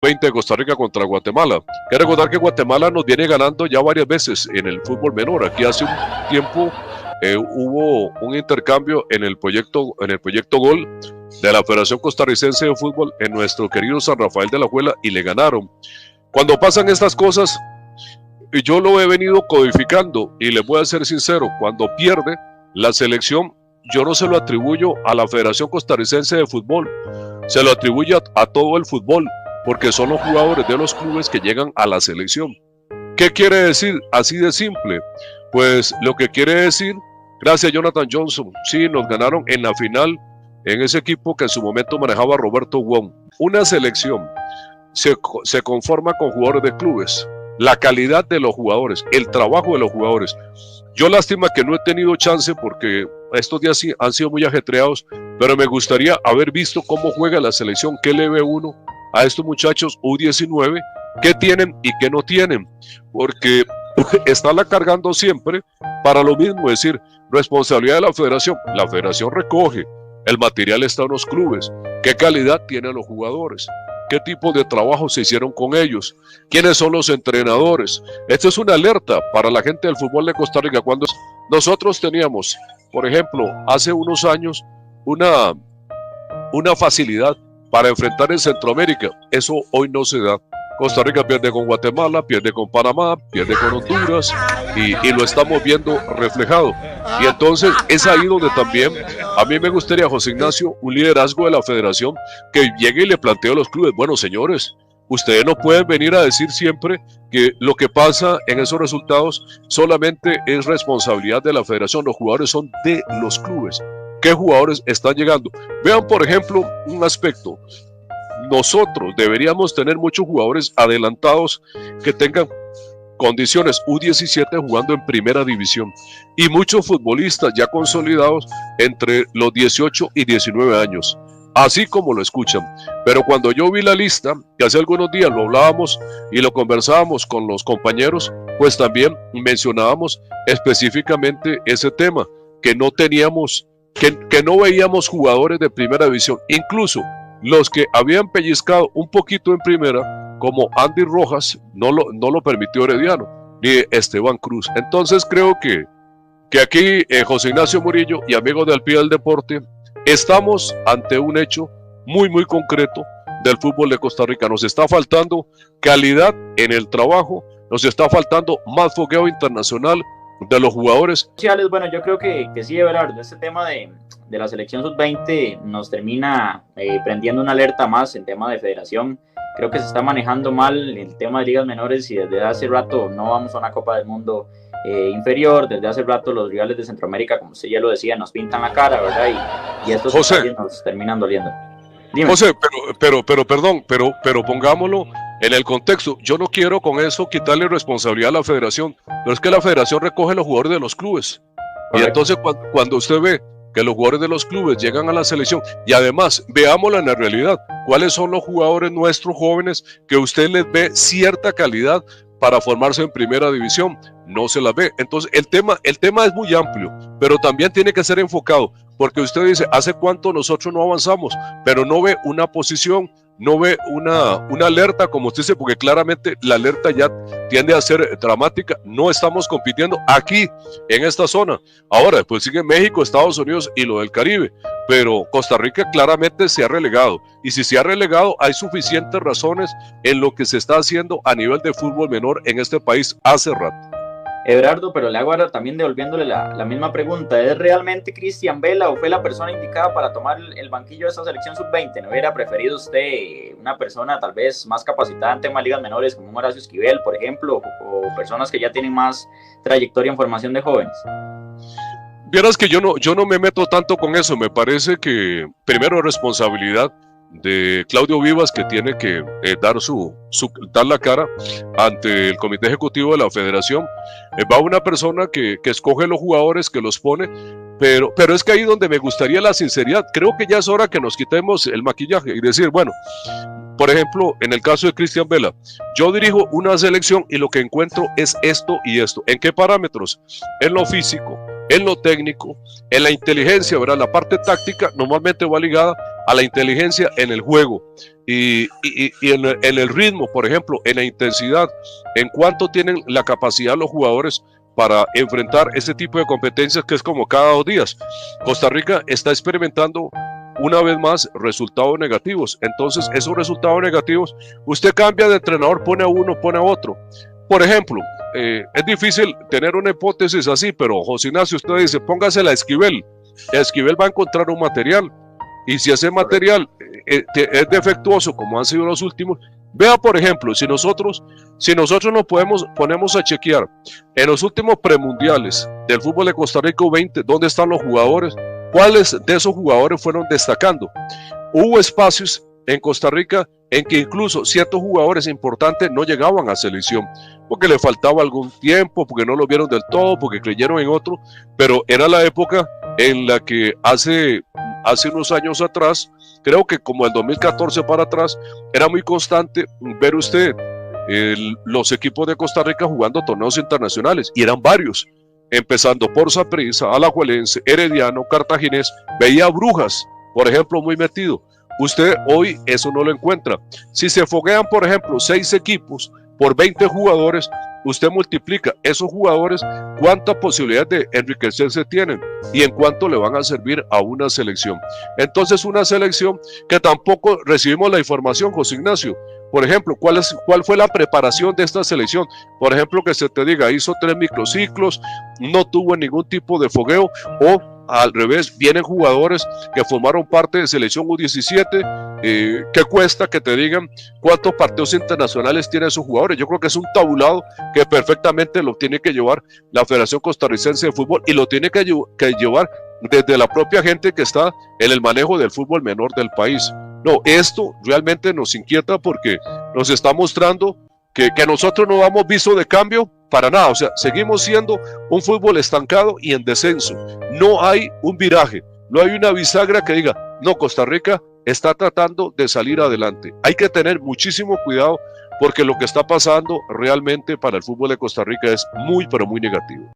sub-20 de Costa Rica contra Guatemala. Quiero recordar que Guatemala nos viene ganando ya varias veces en el fútbol menor. Aquí hace un tiempo hubo un intercambio en el proyecto Gol de la Federación Costarricense de Fútbol en nuestro querido San Rafael de la Alajuela y le ganaron. Cuando pasan estas cosas, yo lo he venido codificando y les voy a ser sincero, cuando pierde la selección, yo no se lo atribuyo a la Federación Costarricense de Fútbol, se lo atribuyo a todo el fútbol, porque son los jugadores de los clubes que llegan a la selección. ¿Qué quiere decir? Así de simple. Pues lo que quiere decir, gracias Jonathan Johnson, sí, nos ganaron en la final, en ese equipo que en su momento manejaba Roberto Wong. Una selección se conforma con jugadores de clubes, la calidad de los jugadores, el trabajo de los jugadores. Yo lástima que no he tenido chance porque estos días sí han sido muy ajetreados, pero me gustaría haber visto cómo juega la selección, qué le ve uno a estos muchachos U19, qué tienen y qué no tienen, porque estarla cargando siempre para lo mismo, es decir, responsabilidad de la federación recoge, el material está en los clubes, qué calidad tienen los jugadores, qué tipo de trabajo se hicieron con ellos, quiénes son los entrenadores. Esta es una alerta para la gente del fútbol de Costa Rica. Cuando nosotros teníamos, por ejemplo, hace unos años, una facilidad para enfrentar en Centroamérica, eso hoy no se da. Costa Rica pierde con Guatemala, pierde con Panamá, pierde con Honduras y lo estamos viendo reflejado. Y entonces es ahí donde también a mí me gustaría, José Ignacio, un liderazgo de la federación que llegue y le plantee a los clubes, bueno señores, ustedes no pueden venir a decir siempre que lo que pasa en esos resultados solamente es responsabilidad de la federación, los jugadores son de los clubes. ¿Qué jugadores están llegando? Vean por ejemplo un aspecto. Nosotros deberíamos tener muchos jugadores adelantados que tengan condiciones U17 jugando en primera división y muchos futbolistas ya consolidados entre los 18 y 19 años, así como lo escuchan. Pero cuando yo vi la lista, que hace algunos días lo hablábamos y lo conversábamos con los compañeros, pues también mencionábamos específicamente ese tema, que no teníamos, que no veíamos jugadores de primera división, incluso los que habían pellizcado un poquito en primera, como Andy Rojas, no lo permitió Herediano, ni Esteban Cruz. Entonces creo que aquí José Ignacio Murillo y amigos del Pie del Deporte, estamos ante un hecho muy muy concreto del fútbol de Costa Rica. Nos está faltando calidad en el trabajo, nos está faltando más fogueo internacional de los jugadores. Bueno, yo creo que sí, Everardo, este tema de la selección sub-20 nos termina prendiendo una alerta más en tema de federación. Creo que se está manejando mal el tema de ligas menores y desde hace rato no vamos a una Copa del Mundo inferior. Desde hace rato los rivales de Centroamérica, como usted ya lo decía, nos pintan la cara, ¿verdad? Y estos detalles nos terminan doliendo. Dime. José, pero pongámoslo en el contexto. Yo no quiero con eso quitarle responsabilidad a la federación, pero es que la federación recoge los jugadores de los clubes. Correcto. Y entonces cuando usted ve que los jugadores de los clubes llegan a la selección, y además, veámoslo en la realidad, ¿cuáles son los jugadores nuestros jóvenes que usted les ve cierta calidad para formarse en primera división? No se las ve. Entonces el tema es muy amplio, pero también tiene que ser enfocado, porque usted dice, ¿hace cuánto nosotros no avanzamos? Pero no ve una posición, no ve una alerta, como usted dice, porque claramente la alerta ya tiende a ser dramática. No estamos compitiendo aquí, en esta zona. Ahora, después sigue México, Estados Unidos y lo del Caribe, pero Costa Rica claramente se ha relegado. Y si se ha relegado, hay suficientes razones en lo que se está haciendo a nivel de fútbol menor en este país hace rato. Everardo, pero le hago ahora también devolviéndole la misma pregunta. ¿Es realmente Cristian Vela o fue la persona indicada para tomar el banquillo de esa selección sub-20? ¿No hubiera preferido usted una persona tal vez más capacitada en temas de ligas menores como un Horacio Esquivel, por ejemplo, o personas que ya tienen más trayectoria en formación de jóvenes? Vieras que yo no me meto tanto con eso. Me parece que primero responsabilidad de Claudio Vivas, que tiene que dar la cara ante el comité ejecutivo de la federación. Va una persona que escoge los jugadores, que los pone, pero es que ahí donde me gustaría la sinceridad. Creo que ya es hora que nos quitemos el maquillaje y decir, bueno, por ejemplo, en el caso de Cristian Vela, yo dirijo una selección y lo que encuentro es esto y esto. ¿En qué parámetros? En lo físico, en lo técnico, en la inteligencia, ¿verdad? La parte táctica normalmente va ligada a la inteligencia en el juego y en el ritmo, por ejemplo, en la intensidad, en cuánto tienen la capacidad los jugadores para enfrentar ese tipo de competencias que es como cada 2 días. Costa Rica está experimentando una vez más resultados negativos. Entonces, esos resultados negativos, usted cambia de entrenador, pone a uno, pone a otro. Por ejemplo, es difícil tener una hipótesis así, pero José Ignacio, usted dice, póngasela a Esquivel. Esquivel va a encontrar un material. Y si ese material es defectuoso, como han sido los últimos, vea, por ejemplo, si nosotros nos ponemos a chequear en los últimos premundiales del fútbol de Costa Rica U20, ¿dónde están los jugadores? ¿Cuáles de esos jugadores fueron destacando? Hubo espacios en Costa Rica en que incluso ciertos jugadores importantes no llegaban a selección, porque le faltaba algún tiempo, porque no lo vieron del todo, porque creyeron en otro, pero era la época en la que hace unos años atrás, creo que como el 2014 para atrás, era muy constante ver usted los equipos de Costa Rica jugando torneos internacionales, y eran varios, empezando por Saprissa, Alajuelense, Herediano, Cartaginés, veía Brujas, por ejemplo, muy metido. Usted hoy eso no lo encuentra. Si se foguean, por ejemplo, 6 equipos por 20 jugadores, usted multiplica esos jugadores, cuántas posibilidades de enriquecerse tienen y en cuánto le van a servir a una selección. Entonces, una selección que tampoco recibimos la información, José Ignacio. Por ejemplo, ¿cuál fue la preparación de esta selección? Por ejemplo, que se te diga, hizo 3 microciclos, no tuvo ningún tipo de fogueo, o al revés, vienen jugadores que formaron parte de selección U17, ¿qué cuesta que te digan cuántos partidos internacionales tienen esos jugadores? Yo creo que es un tabulado que perfectamente lo tiene que llevar la Federación Costarricense de Fútbol y lo tiene que llevar desde la propia gente que está en el manejo del fútbol menor del país. No, esto realmente nos inquieta porque nos está mostrando que nosotros no damos viso de cambio para nada. O sea, seguimos siendo un fútbol estancado y en descenso. No hay un viraje, no hay una bisagra que diga, no, Costa Rica está tratando de salir adelante. Hay que tener muchísimo cuidado porque lo que está pasando realmente para el fútbol de Costa Rica es muy, pero muy negativo.